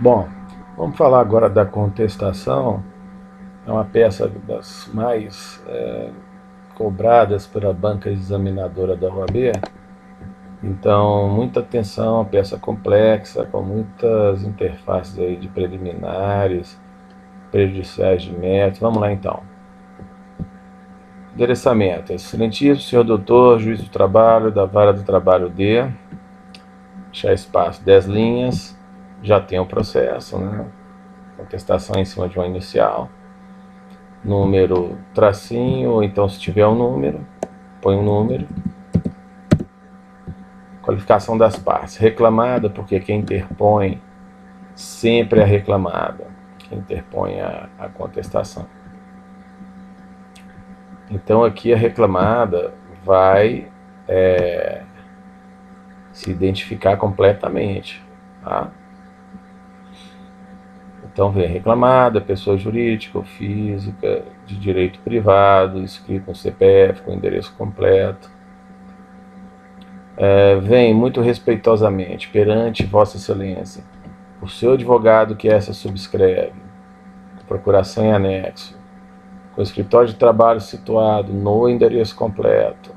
Bom, vamos falar agora da contestação. É uma peça das mais cobradas pela banca examinadora da OAB. Então, muita atenção, uma peça complexa, com muitas interfaces aí de preliminares, prejudiciais de mérito. Vamos lá então. Endereçamento. Excelentíssimo senhor doutor, juiz do trabalho, da vara do trabalho D. Deixar espaço 10 linhas. Já tem o processo, né? Contestação em cima de uma inicial. Número, tracinho, ou então se tiver um número, põe um número. Qualificação das partes. Reclamada, porque quem interpõe sempre é reclamada. Quem interpõe a contestação. Então aqui a reclamada vai se identificar completamente. Tá? Então vem reclamada, pessoa jurídica ou física, de direito privado, escrito no CPF, com endereço completo. Vem muito respeitosamente perante Vossa Excelência, o seu advogado que essa subscreve, procuração em anexo, com o escritório de trabalho situado no endereço completo.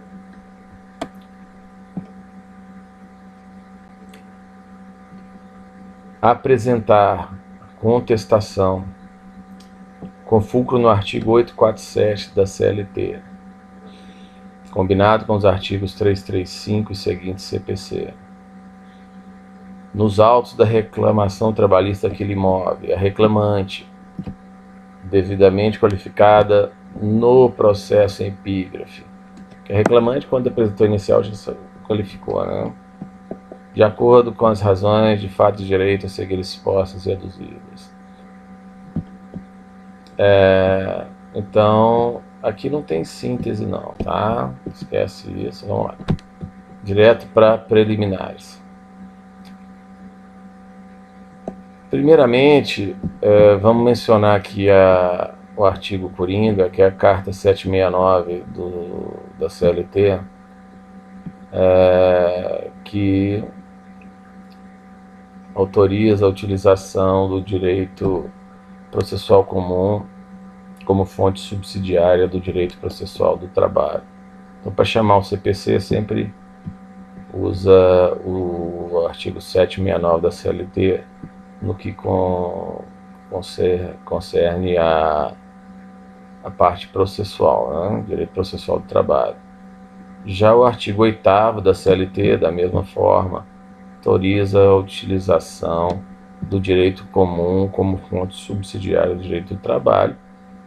Apresentar contestação com fulcro no artigo 847 da CLT, combinado com os artigos 335 e seguintes CPC. Nos autos da reclamação trabalhista que lhe move, a reclamante, devidamente qualificada no processo em epígrafe. A reclamante, quando apresentou inicial, já qualificou, né? De acordo com as razões de fato e direito a seguir expostas e aduzidas. Então, aqui não tem síntese não, tá? Esquece isso, vamos lá. Direto para preliminares. Primeiramente, vamos mencionar aqui o artigo Coringa, que é a Carta 769 da CLT, que autoriza a utilização do direito processual comum como fonte subsidiária do direito processual do trabalho. Então, para chamar o CPC, sempre usa o artigo 769 da CLT no que concerne a parte processual, né? Direito processual do trabalho. Já o artigo 8º da CLT, da mesma forma, autoriza a utilização do direito comum como fonte subsidiária do direito do trabalho,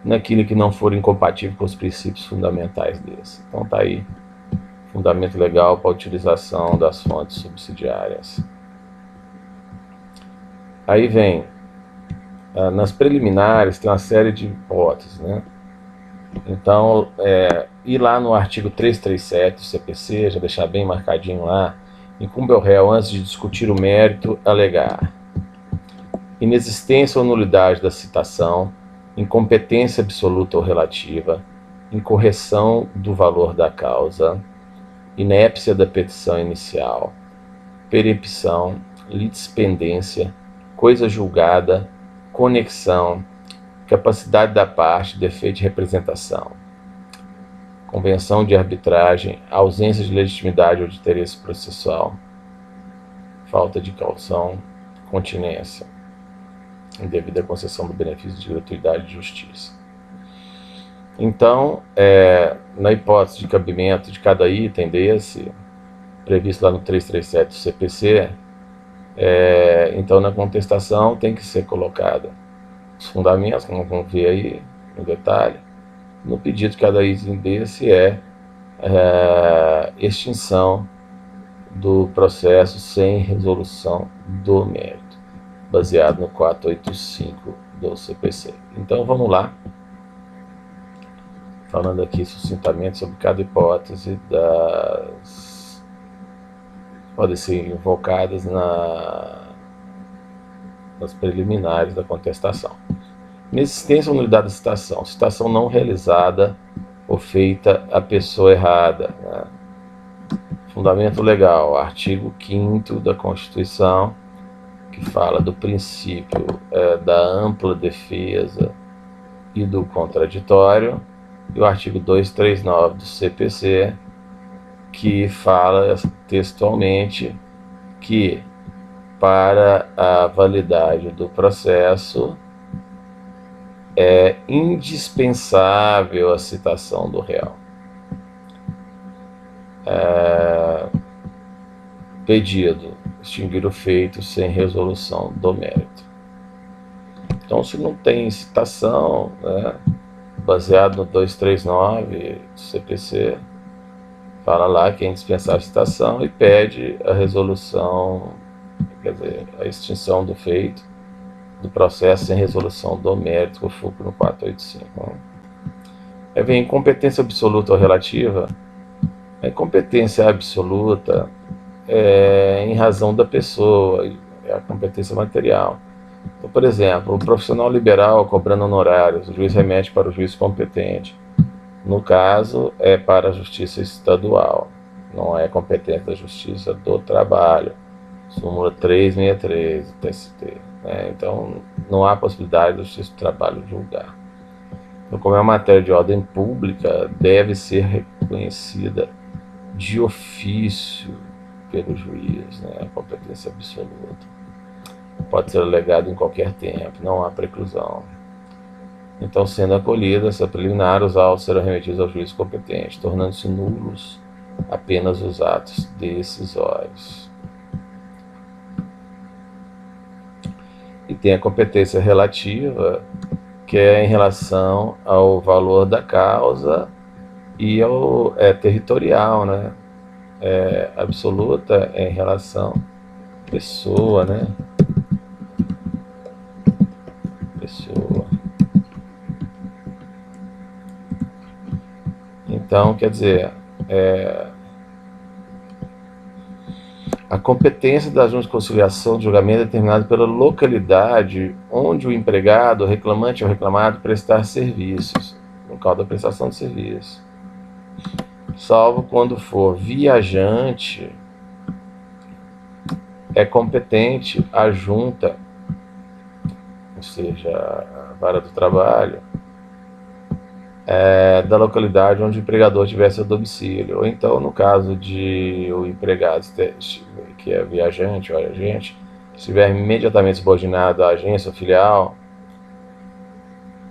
naquilo que não for incompatível com os princípios fundamentais desse. Então está aí, fundamento legal para a utilização das fontes subsidiárias. Aí vem, nas preliminares tem uma série de hipóteses, né? Então, ir lá no artigo 337 do CPC, já deixar bem marcadinho lá, incumbe ao réu, antes de discutir o mérito, alegar inexistência ou nulidade da citação, incompetência absoluta ou relativa, incorreção do valor da causa, inépcia da petição inicial, perempção, litispendência, coisa julgada, conexão, capacidade da parte, defeito de representação, convenção de arbitragem, ausência de legitimidade ou de interesse processual, falta de caução, continência, indevida concessão do benefício de gratuidade e justiça. Então, na hipótese de cabimento de cada item desse, previsto lá no 337 do CPC, então na contestação tem que ser colocada os fundamentos, como vamos ver aí no detalhe. No pedido de cada item desse extinção do processo sem resolução do mérito, baseado no 485 do CPC. Então vamos lá, falando aqui sucintamente sobre cada hipótese das podem ser invocadas nas preliminares da contestação. Inexistência ou nulidade da citação. Citação não realizada ou feita à pessoa errada. Né? Fundamento legal. Artigo 5º da Constituição, que que fala do princípio da ampla defesa e do contraditório, e o artigo 239 do CPC, que fala textualmente que para a validade do processo é indispensável a citação do réu. Pedido, extinguir o feito sem resolução do mérito. Então, se não tem citação, né, baseado no 239 do CPC, fala lá que é indispensável a citação e pede a resolução, quer dizer, a extinção do feito do processo sem resolução do mérito, que eu foco no 485. Aí vem incompetência absoluta ou relativa. A incompetência absoluta é em razão da pessoa, é a competência material. Então, por exemplo, o profissional liberal cobrando honorários, o juiz remete para o juiz competente. No caso, é para a Justiça Estadual, não é competência da Justiça do Trabalho, súmula 363 do TST. Então, não há possibilidade da Justiça do Trabalho julgar. Então, como é uma matéria de ordem pública, deve ser reconhecida de ofício pelo juiz, a competência absoluta. Pode ser alegado em qualquer tempo, não há preclusão. Então, sendo acolhida essa preliminar, os autos serão remetidos ao juiz competente, tornando-se nulos apenas os atos decisórios. E tem a competência relativa, que é em relação ao valor da causa e ao territorial, absoluta é em relação à pessoa, pessoa. Então, quer dizer, a competência da junta de conciliação de julgamento é determinada pela localidade onde o empregado, o reclamante ou reclamado prestar serviços, local da prestação de serviço. Salvo quando for viajante, é competente a junta, ou seja, a vara do trabalho, da localidade onde o empregador tiver seu domicílio. Ou então, no caso de o empregado que é viajante ou agente, estiver imediatamente subordinado à agência ou filial,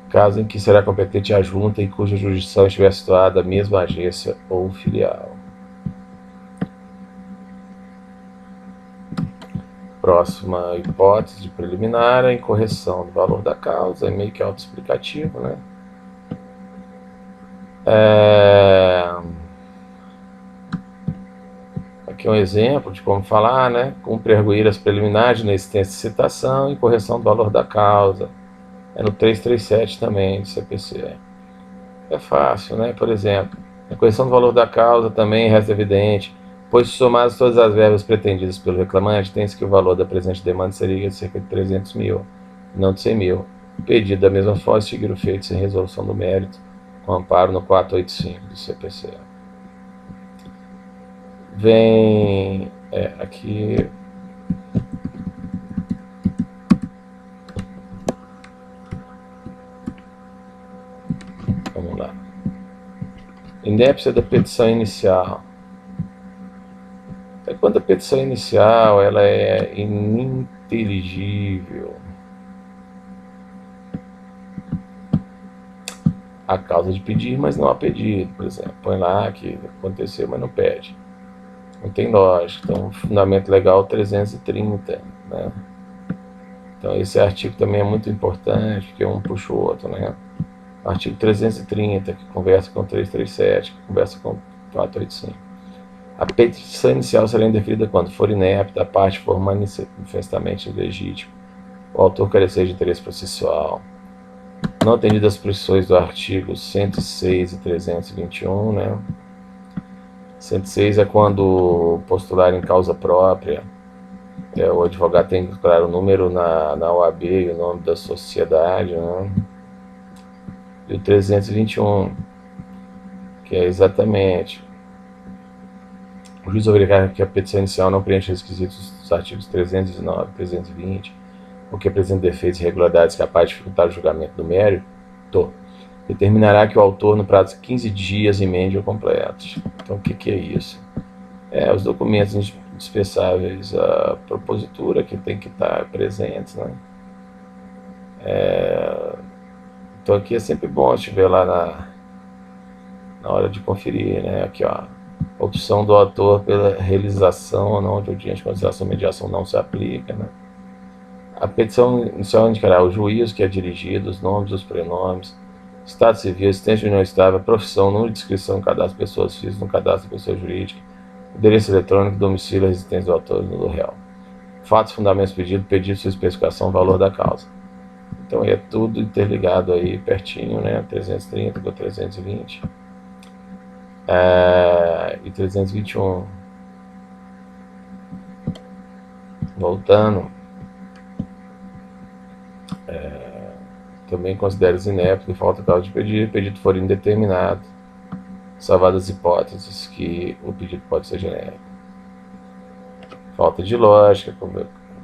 caso em que será competente a junta e cuja jurisdição estiver situada a mesma agência ou filial. Próxima hipótese de preliminar, a incorreção do valor da causa, é meio que autoexplicativo, Aqui é um exemplo de como falar, cumpre arguir as preliminares na existência de citação e correção do valor da causa. É no 337 também, do CPC. É fácil, Por exemplo, a correção do valor da causa também resta evidente, pois somadas todas as verbas pretendidas pelo reclamante, tem-se que o valor da presente demanda seria de cerca de 300 mil, não de 100 mil. O pedido da mesma forma seguir o feito sem resolução do mérito, com amparo no 485 do CPC. Vem aqui vamos lá. Inépcia da petição inicial. Quando a petição inicial ela é ininteligível, a causa de pedir, mas não há pedido, por exemplo. Põe lá que aconteceu, mas não pede. Não tem lógica. Então, o fundamento legal 330, Então, esse artigo também é muito importante, porque um puxa o outro, O artigo 330, que conversa com 337, que conversa com 485. A petição inicial será indeferida quando for inepta, a parte for manifestamente ilegítima, o autor carecer de interesse processual, não atendidas as prescrições do artigo 106 e 321, 106 é quando postular em causa própria, o advogado tem que declarar o número na OAB e o nome da sociedade, E o 321, que é exatamente: o juiz obrigar que a petição inicial não preencha requisitos dos artigos 309 e 320, o que apresenta defeitos e irregularidades capazes de dificultar o julgamento do mérito, determinará que o autor, no prazo de 15 dias, emende-o completo. Então, o que é isso? Os documentos indispensáveis à propositura que tem que estar presentes, né? Então, aqui é sempre bom estiver lá na hora de conferir, né? Aqui, ó, opção do autor pela realização ou não de audiência de conciliação ou mediação não se aplica, né? A petição inicial indicará o juízo que é dirigido, os nomes, os prenomes, estado civil, existência de união estável, profissão, número de inscrição no cadastro de pessoas físicas, no cadastro de pessoa jurídica, endereço eletrônico, domicílio, residência do autor e do réu. Fatos, fundamentos pedido, sua especificação, valor da causa. Então é tudo interligado aí pertinho, né? 330 com 320 e 321. Voltando, também considera os ineptos que falta causa de pedido for indeterminado, salvadas as hipóteses que o pedido pode ser genérico. Falta de lógica,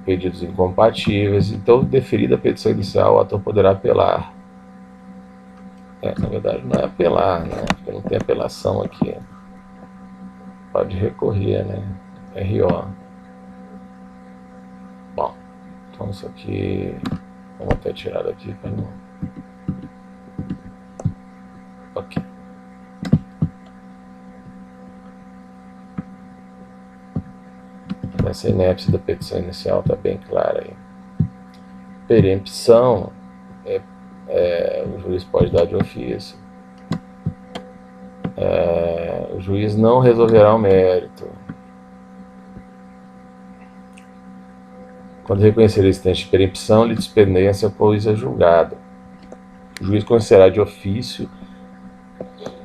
pedidos incompatíveis. Então, deferida a petição inicial, o ator poderá apelar. Na verdade, não é apelar, né? Porque não tem apelação aqui. Pode recorrer, né? RO. Bom, então isso aqui vamos até tirar daqui para não. Ok. Essa inépcia da petição inicial está bem clara aí. Perempção, o juiz pode dar de ofício. O juiz não resolverá o mérito. Quando reconhecer a existência de perempção, litispendência, pois é julgado. O juiz conhecerá de ofício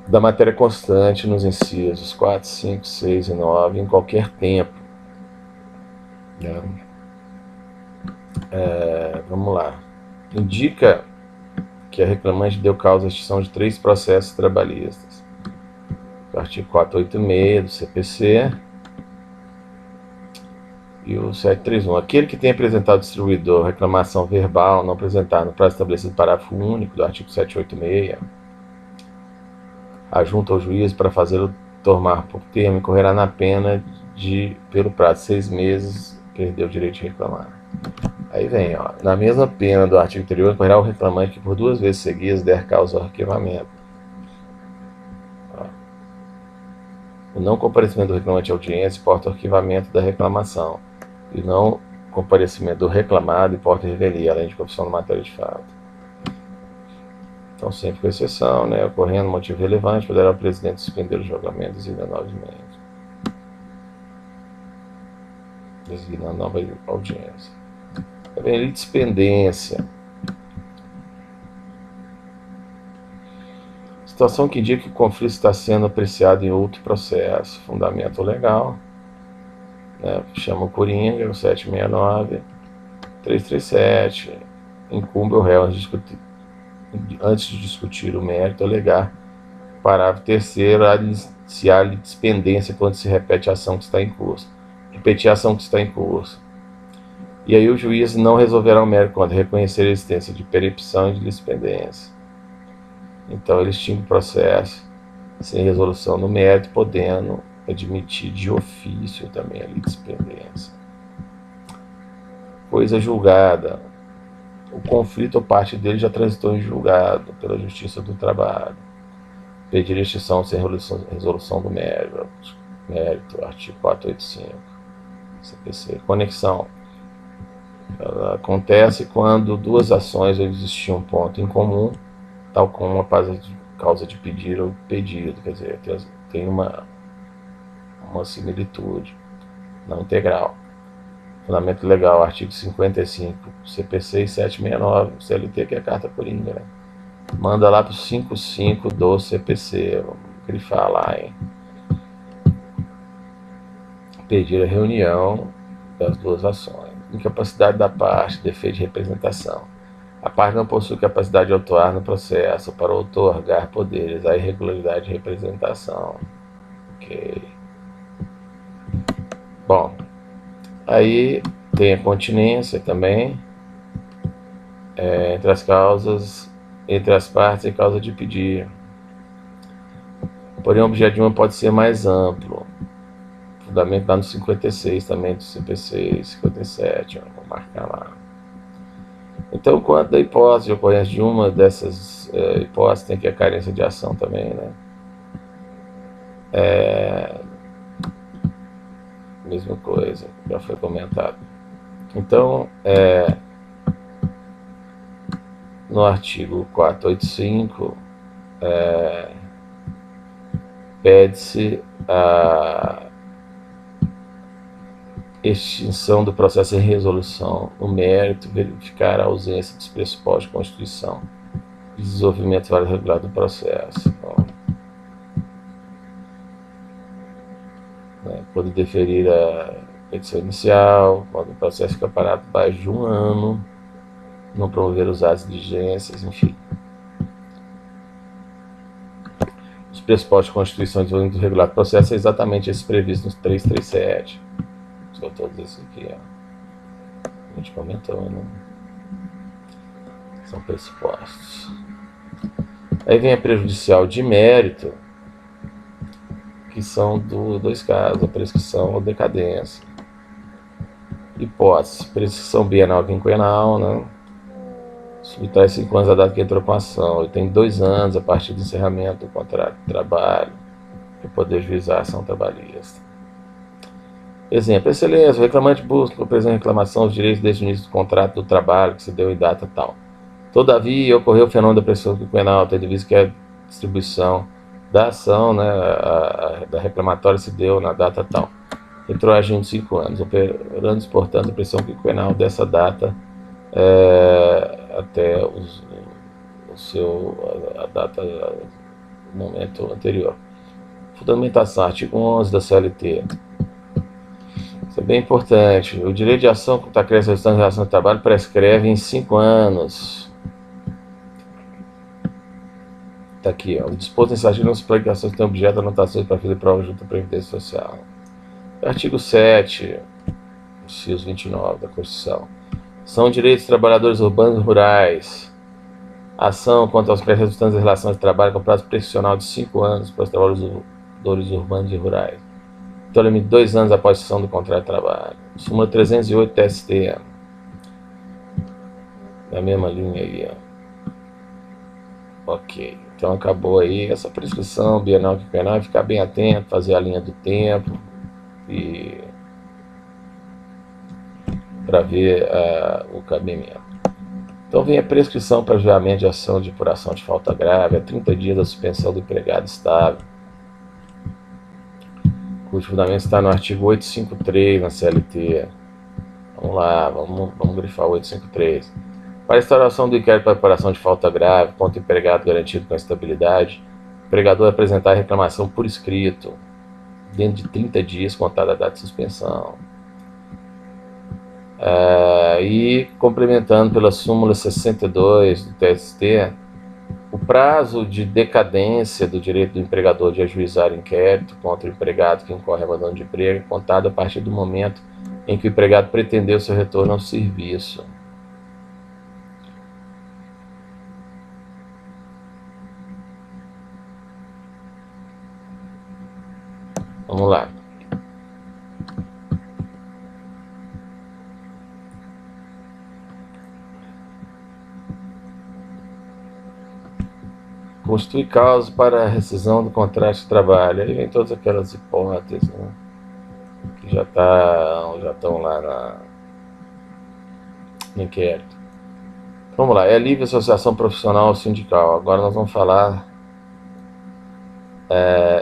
da matéria constante nos incisos 4, 5, 6 e 9 em qualquer tempo. Vamos lá. Indica que a reclamante deu causa à extinção de 3 processos trabalhistas. O artigo 486 do CPC e o 731. Aquele que tem apresentado ao distribuidor reclamação verbal não apresentar no prazo estabelecido no parágrafo único do artigo 786, ajunta ao juiz para fazê-lo tomar por termo e correrá na pena de, pelo prazo de 6 meses, perder o direito de reclamar. Aí vem, ó, na mesma pena do artigo anterior, correrá o reclamante que por 2 vezes seguidas der causa ao arquivamento. O não comparecimento do reclamante à audiência importa o arquivamento da reclamação, e o não comparecimento do reclamado importa a revelia, além de confissão da matéria de fato. Então, sempre com exceção, né, ocorrendo motivo relevante, poderá o presidente suspender o julgamento e designar novos membros. Designar nova audiência. Também litispendência. Situação que indica que o conflito está sendo apreciado em outro processo. Fundamento legal. Né? Chama o Coringa, o 769, 337. Incumbe o réu antes de discutir o mérito, alegar. Parágrafo 3º, iniciar litispendência quando se repete a ação que está em curso. Repetir a ação que está em curso. E aí o juiz não resolverá o mérito quando reconhecer a existência de perempção e de litispendência. Então ele extingue o processo sem resolução no mérito, podendo admitir de ofício também a litispendência. Coisa julgada. O conflito ou parte dele já transitou em julgado pela Justiça do Trabalho. Pedir extinção sem resolução do mérito. Artigo 485. CPC. Conexão. Ela acontece quando 2 ações onde existia um ponto em comum, tal como uma causa de pedir ou pedido, quer dizer, tem uma similitude, não integral. Fundamento legal, artigo 55, CPC e 769, CLT, que é a carta coringa, né? Manda lá para o 55 do CPC, vamos grifar lá, hein? Pedir a reunião das 2 ações. Incapacidade da parte, defeito de representação. A parte não possui capacidade de atuar no processo para outorgar poderes, a irregularidade de representação. Ok. Bom, Aí tem a continência também, entre as causas, entre as partes e causa de pedir. Porém, o objeto de uma pode ser mais amplo. Fundamento lá no 56 também do CPC 57, ó, vou marcar lá. Então, quanto da hipótese de ocorrência de uma dessas hipóteses, tem que a carência de ação também, né? Mesma coisa, já foi comentado. Então, no artigo 485, pede-se a extinção do processo em resolução no mérito, verificar a ausência dos pressupostos de constituição e desenvolvimento válido regular do processo. Então, pode deferir a petição inicial, quando o processo fica parado abaixo de 1 ano, não promover os atos de diligências, enfim. Os pressupostos de constituição e desenvolvimento regular do processo é exatamente esse previsto nos 337. São todos esses aqui, ó. A gente comentou, né? São pressupostos. Aí vem a prejudicial de mérito, que são dois casos, a prescrição ou decadência. Hipótese, prescrição bienal quinquenal, né? Subtrai 5 anos a data que entrou com a ação. Ele tem 2 anos a partir do encerramento do contrato de trabalho para poder juizar a ação trabalhista. Exemplo, excelência, o reclamante busca com presente reclamação os direitos desde o início do contrato do trabalho que se deu em data tal. Todavia, ocorreu o fenômeno da prescrição quinquenal, tendo visto que a distribuição da ação, né, da reclamatória se deu na data tal. Entrou agindo 5 anos, operando, portanto, a prescrição quinquenal dessa data até a data, o momento anterior. Fundamentação, artigo 11 da CLT. Isso é bem importante. O direito de ação contra a crença em relação ao trabalho prescreve em 5 anos. Está aqui, ó. O disposto nesse artigo não se explica que tem objeto de anotações para fazer prova junto à Previdência Social. Artigo 7, inciso 29 da Constituição. São direitos dos trabalhadores urbanos e rurais. Ação contra os créditos resultantes da relação de trabalho com prazo prescricional de 5 anos para os trabalhadores urbanos e rurais. Então, limite 2 anos após a cessão do contrato de trabalho. Súmula 308 TST. Na mesma linha aí, ó. Ok. Então, acabou aí essa prescrição bienal e quinquenal. Ficar bem atento, fazer a linha do tempo e para ver o cabimento. Então, vem a prescrição para julgamento de ação de apuração de falta grave, a 30 dias da suspensão do empregado estável, cujo fundamento está no artigo 853 na CLT. Vamos lá, vamos grifar o 853. Para a instauração do inquérito para apuração de falta grave contra o empregado garantido com a estabilidade, o empregador apresentar a reclamação por escrito, dentro de 30 dias, contada a data de suspensão. E complementando pela súmula 62 do TST, o prazo de decadência do direito do empregador de ajuizar inquérito contra o empregado que incorre abandono de emprego é contado a partir do momento em que o empregado pretendeu seu retorno ao serviço. Vamos lá. Constitui causa para a rescisão do contrato de trabalho. Aí vem todas aquelas hipóteses, né, que já estão lá no inquérito. Vamos lá, é livre associação profissional ou sindical. Agora nós vamos falar.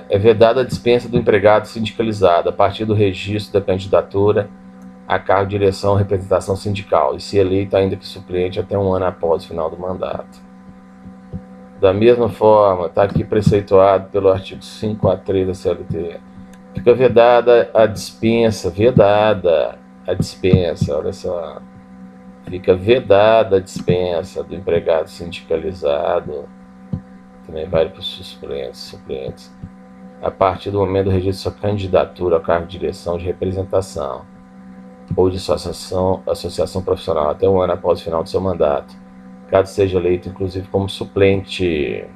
É vedada a dispensa do empregado sindicalizado a partir do registro da candidatura a cargo de direção ou representação sindical e se eleito ainda que suplente até 1 ano após o final do mandato. Da mesma forma, está aqui preceituado pelo artigo 543 da CLT, fica vedada a dispensa, olha só, fica vedada a dispensa do empregado sindicalizado, também vale para os suplentes, a partir do momento do registro de sua candidatura ao cargo de direção de representação, ou de associação profissional até um ano após o final do seu mandato, caso seja eleito inclusive como suplente.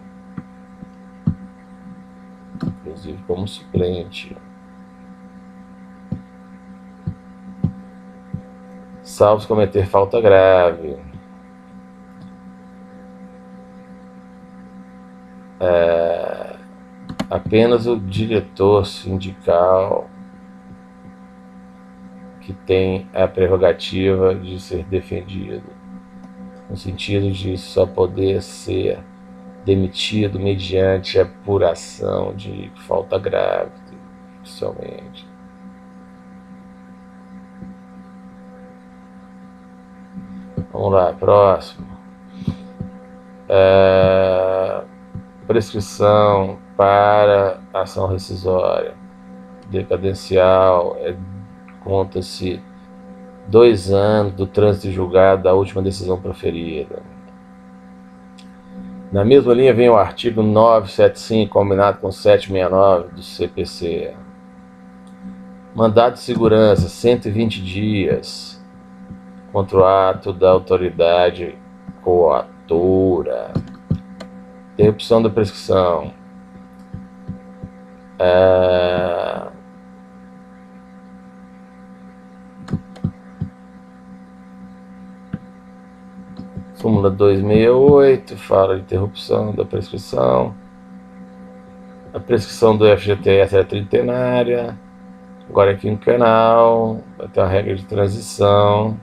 Salvo se cometer falta grave. Apenas o diretor sindical que tem a prerrogativa de ser defendido, no sentido de só poder ser demitido mediante apuração de falta grave, oficialmente. Vamos lá, próximo. Prescrição para ação rescisória decadencial, conta-se 2 anos do trânsito julgado da última decisão proferida. Na mesma linha vem o artigo 975, combinado com 769 do CPC. Mandado de segurança, 120 dias, contra o ato da autoridade coatora. Interrupção da prescrição. Súmula 268 fala de interrupção da prescrição. A prescrição do FGTS é trintenária. Agora aqui no canal vai ter uma regra de transição.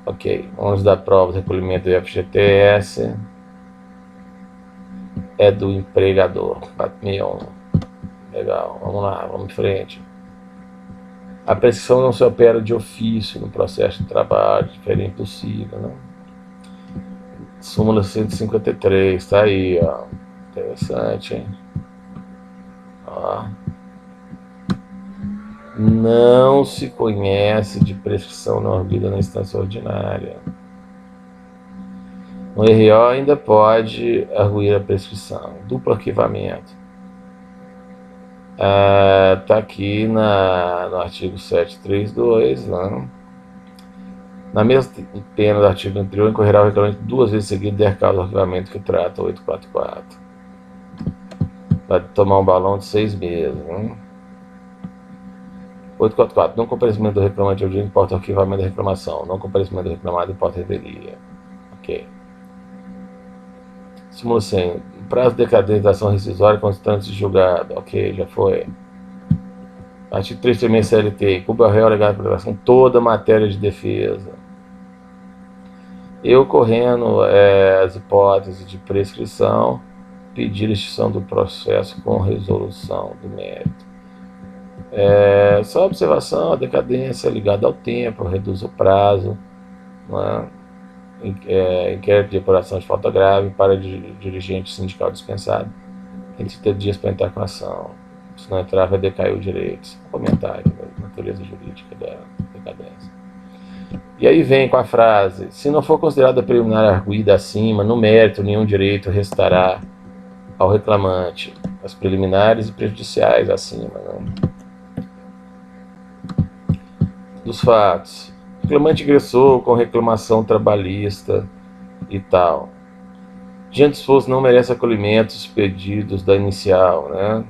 Ok, vamos dar prova do recolhimento do FGTS. É do empregador, 461. Legal, vamos lá, vamos em frente. A prescrição não se opera de ofício no processo de trabalho, diferente possível, né? Súmula 153, tá aí, ó. Interessante, hein? Ó. Não se conhece de prescrição não arguida na instância ordinária. No RO ainda pode arguir a prescrição. Duplo arquivamento. Está aqui no artigo 732, né? Na mesma pena do artigo anterior, incorrerá o reclamante 2 vezes seguidas der causa do arquivamento que trata 844. Vai tomar um balão de 6 meses, né? 844. Não comparecimento do reclamante ao dia importa o arquivamento da reclamação. Não comparecimento do reclamado importa a revelia. Ok. Súmula 100. Prazo decadente da ação rescisória constante de julgado. Ok, já foi. Artigo 336 CLT. Cumpre ao réu alegado pela relação toda matéria de defesa. E ocorrendo as hipóteses de prescrição, pedir extinção do processo com resolução do mérito. Só observação, a decadência ligada ao tempo, reduz o prazo, né? Inquérito de apuração de falta grave para dirigente sindical dispensado, tem 30 dias para entrar com a ação. Se não entrar, vai decair o direito. Comentário da natureza jurídica da decadência. E aí vem com a frase: se não for considerada preliminar arguida acima, no mérito, nenhum direito restará ao reclamante. As preliminares e prejudiciais acima, né? Dos fatos. O reclamante ingressou com reclamação trabalhista e tal. Diante do esforço, não merece acolhimento os pedidos da inicial, né?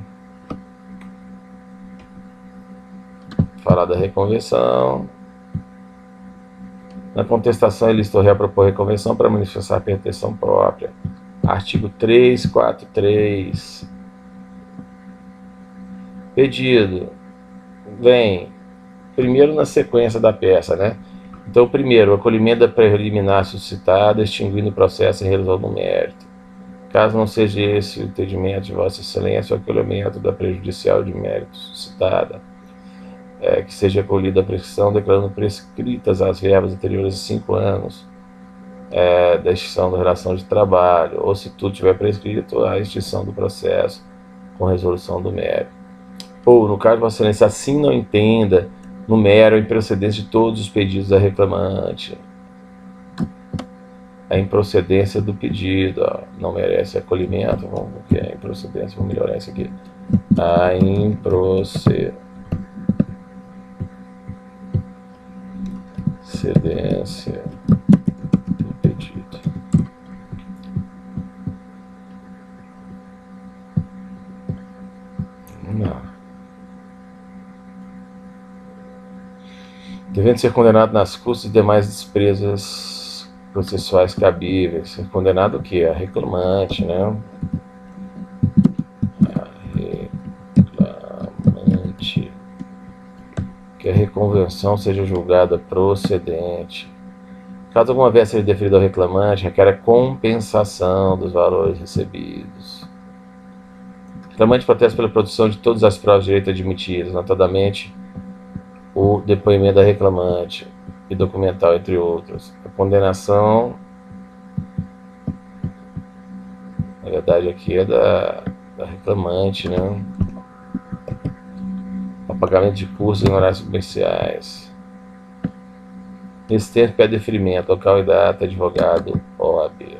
Falar da reconvenção. Na contestação, ele listou réu propor reconvenção para manifestar pretensão própria. Artigo 343. Pedido. Vem primeiro na sequência da peça, né? Então, primeiro, o acolhimento da preliminar suscitada, extinguindo o processo em resolução do mérito. Caso não seja esse o entendimento de Vossa Excelência, o acolhimento da prejudicial de mérito suscitada, que seja acolhida a prescrição, declarando prescritas as verbas anteriores a 5 anos da extinção da relação de trabalho, ou se tudo tiver prescrito, a extinção do processo com resolução do mérito. Ou, no caso de Vossa Excelência, assim não entenda, no mero a improcedência de todos os pedidos da reclamante. A improcedência do pedido, ó, não merece acolhimento. Vamos ver o que é a improcedência, vou melhorar isso aqui. A improcedência procedência do pedido. Não. Devendo ser condenado nas custas e demais despesas processuais cabíveis. Ser condenado o quê? A reclamante, né? Reclamante, que a reconvenção seja julgada procedente. Caso alguma venha a ser deferida ao reclamante, requer a compensação dos valores recebidos. O reclamante protesta pela produção de todas as provas de direito admitidas, notadamente o depoimento da reclamante e documental, entre outros. A condenação, na verdade, aqui é da reclamante, né? O pagamento de custos em horários comerciais. Nesse tempo, pede deferimento, local e data, advogado, OAB.